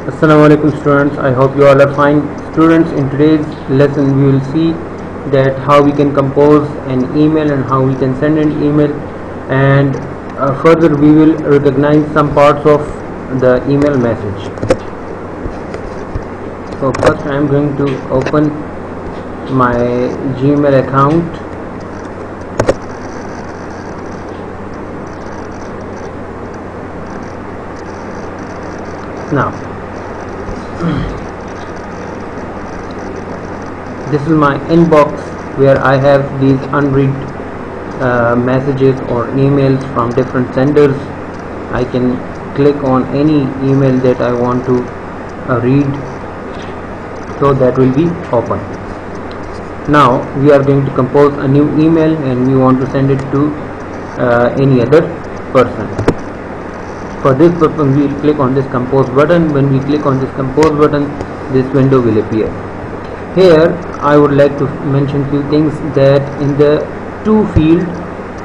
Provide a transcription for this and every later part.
Assalamu alaikum students, I hope you all are fine. Students, in today's lesson we will see that how we can compose an email and how we can send an email, and further we will recognize some parts of the email message. So first I am going to open my Gmail account. Now this is my inbox where I have these unread messages or emails from different senders. I can click on any email that I want to read, so that will be open. Now we are going to compose a new email and we want to send it to any other person. For this purpose we will click on this compose button. When we click on this compose button, this window will appear. Here I would like to mention few things, that in the to field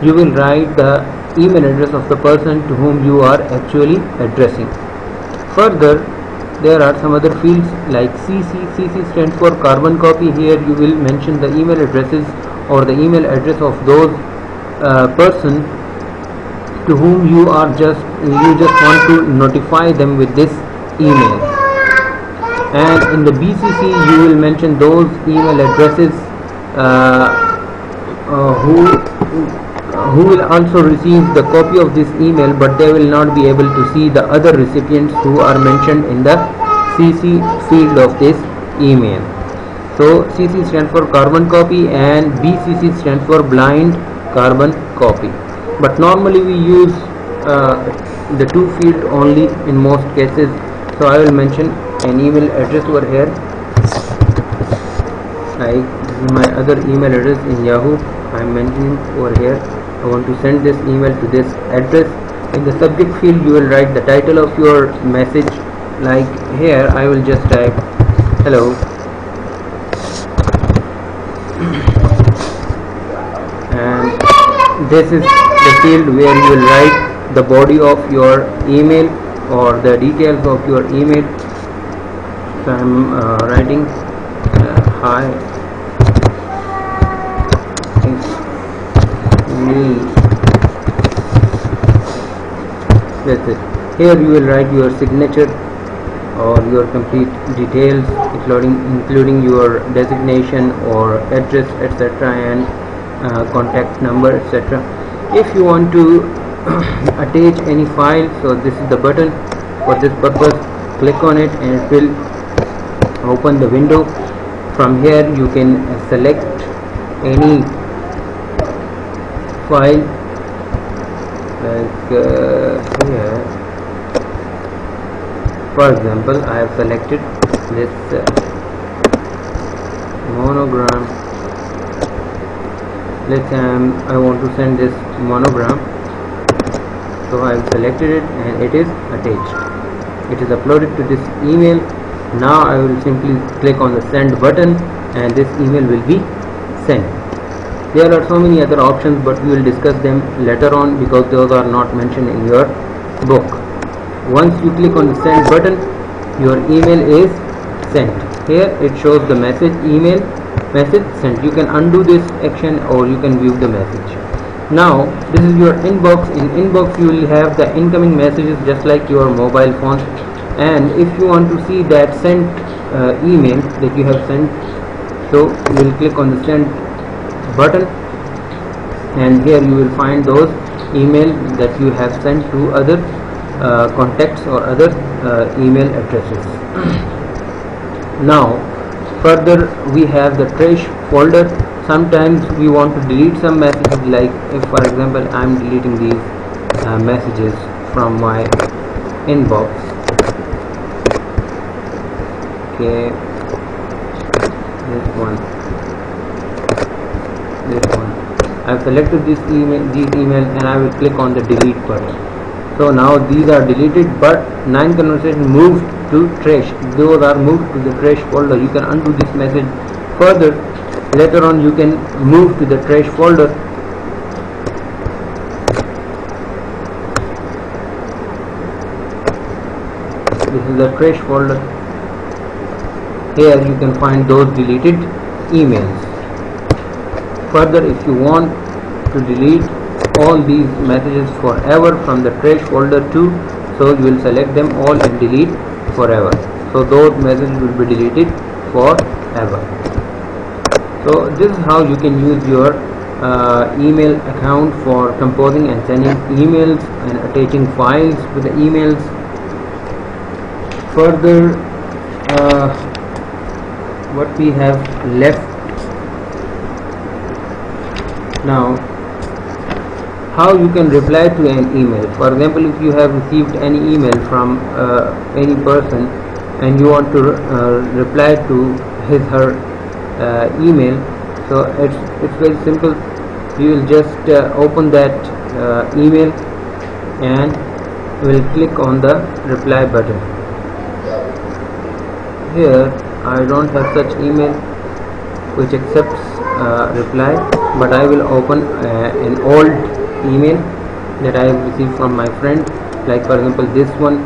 you will write the email address of the person to whom you are actually addressing. Further, there are some other fields like CC. CC stands for carbon copy. Here you will mention the email addresses or the email address of those person to whom you just want to notify them with this email. And in the BCC you will mention those email addresses who will also receive the copy of this email, but they will not be able to see the other recipients who are mentioned in the CC field of this email. So CC stands for carbon copy and BCC stands for blind carbon copy. But normally we use the to field only in most cases. So I will mention an email address over here, like this is my other email address in Yahoo. I am mentioning over here I want to send this email to this address. In the subject field you will write the title of your message, like here I will just type hello, and this is the field where you will write the body of your email or the details of your email. So I am writing hi, it's me. That's it. Here you will write your signature or your complete details, including your designation or address, etc., and contact number, etc. If you want to attach any file, so this is the button for this purpose. Click on it and it will open the window. From here you can select any file, like here for example I have selected this monogram. Let's say I want to send this monogram, so I have selected it and it is attached. It is uploaded to this email. Now I will simply click on the send button and this email will be sent. There are so many other options, but we will discuss them later on because those are not mentioned in your book. Once you click on the send button, your email is sent. Here it shows the message sent. You can undo this action or you can view the message. Now this is your inbox. In inbox you will have the incoming messages just like your mobile phone, and if you want to see that sent email that you have sent, so you will click on the send button and here you will find those emails that you have sent to other contacts or other email addresses. Now further we have the trash folder. Sometimes we want to delete some messages, like if for example I am deleting these messages from my inbox. Okay, this one. I have selected these emails and I will click on the delete button. So now these are deleted, but 9 conversations moved to trash. Those are moved to the trash folder. You can undo this message. Further, later on you can move to the trash folder this is the trash folder. Here you can find those deleted emails. Further, if you want to delete all these messages forever from the trash folder too, so you will select them all and delete forever. So those messages will be deleted forever. So this is how you can use your email account for composing and sending emails and attaching files with the emails. Further, what we have left now, how you can reply to an email. For example, if you have received any email from any person and you want to reply to his her email, so it's very simple. You will just open that email and will click on the reply button. Here I don't have such email which accepts reply, but I will open an old email that I have received from my friend. Like for example, this one,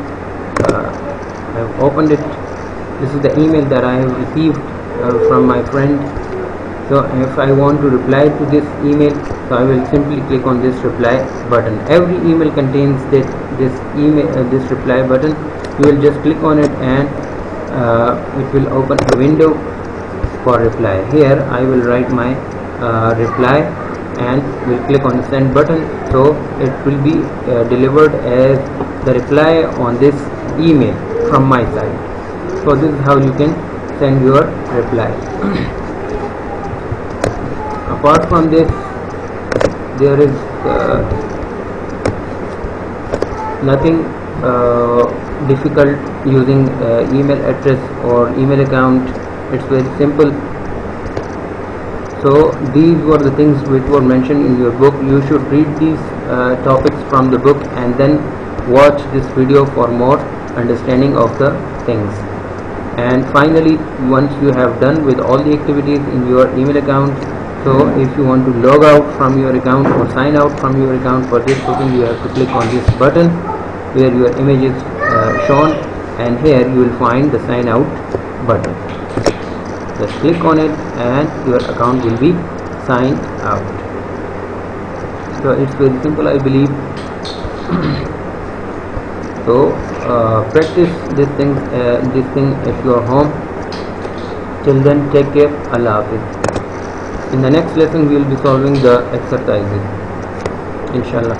I have opened it. This is the email that I have received from my friend. So if I want to reply to this email, so I will simply click on this reply button. Every email contains this reply button. You will just click on it and it will open a window for reply. Here I will write my reply and will click on the send button, so it will be delivered as the reply on this email from my side. So this is how you can send your reply. Apart from this, there is nothing difficult using email address or email account. It's very simple. So these were the things which were mentioned in your book. You should read these topics from the book and then watch this video for more understanding of the things. And finally, once you have done with all the activities in your email account, so if you want to log out from your account or sign out from your account, for this booking you have to click on this button where your image is shown, and here you will find the sign out button. Just click on it and your account will be signed out. So it's very simple, I believe. So practice this thing at your home. Till then, take care. Allah Hafiz. In the next lesson we will be solving the exercises, inshallah.